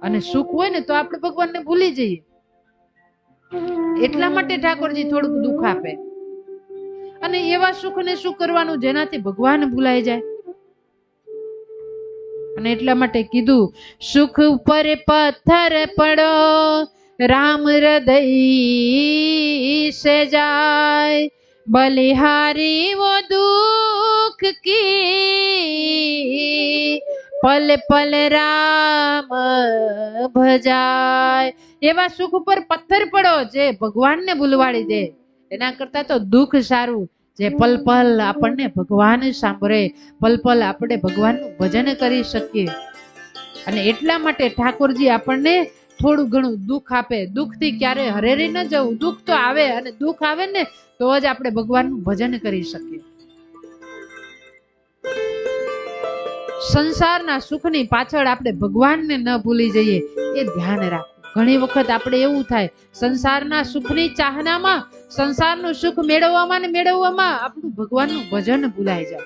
અને સુખ હોય ને તો આપણે ભગવાનને ભૂલી જઈએ. એટલા માટે ઠાકોરજી થોડુંક દુઃખ આપે. અને એવા સુખને શું કરવાનું જેનાથી ભગવાન ભૂલાઈ જાય. અને એટલા માટે કીધું, સુખ ઉપર પથ્થર પડો રામ હૃદય સે જાય, બલિહારી વો દુઃખ કી પલ પલ રામ ભજાય. એવા સુખ ઉપર પથ્થર પડો જે ભગવાનને ભૂલવાડી દે, એના કરતા તો દુઃખ સારું જે પલ પલ આપણને ભગવાન સાંભળે, પલ પલ આપણે ભગવાનનું ભજન કરી શકીએ. અને એટલા માટે ઠાકોરજી આપણને થોડું ઘણું દુઃખ આપે. દુઃખથી ક્યારે હરેરી ન જવું. દુઃખ તો આવે, અને દુઃખ આવે ને તો જ આપણે ભગવાનનું ભજન કરી શકીએ. સંસારના સુખની પાછળ આપણે ભગવાનને ન ભૂલી જઈએ એ ધ્યાન રાખવું. ઘણી વખત આપણે એવું થાય, સંસારના સુખની ચાહનામાં, સંસારનું સુખ મેળવવામાં આપણું ભગવાનનું ભજન ભૂલાઈ જાય.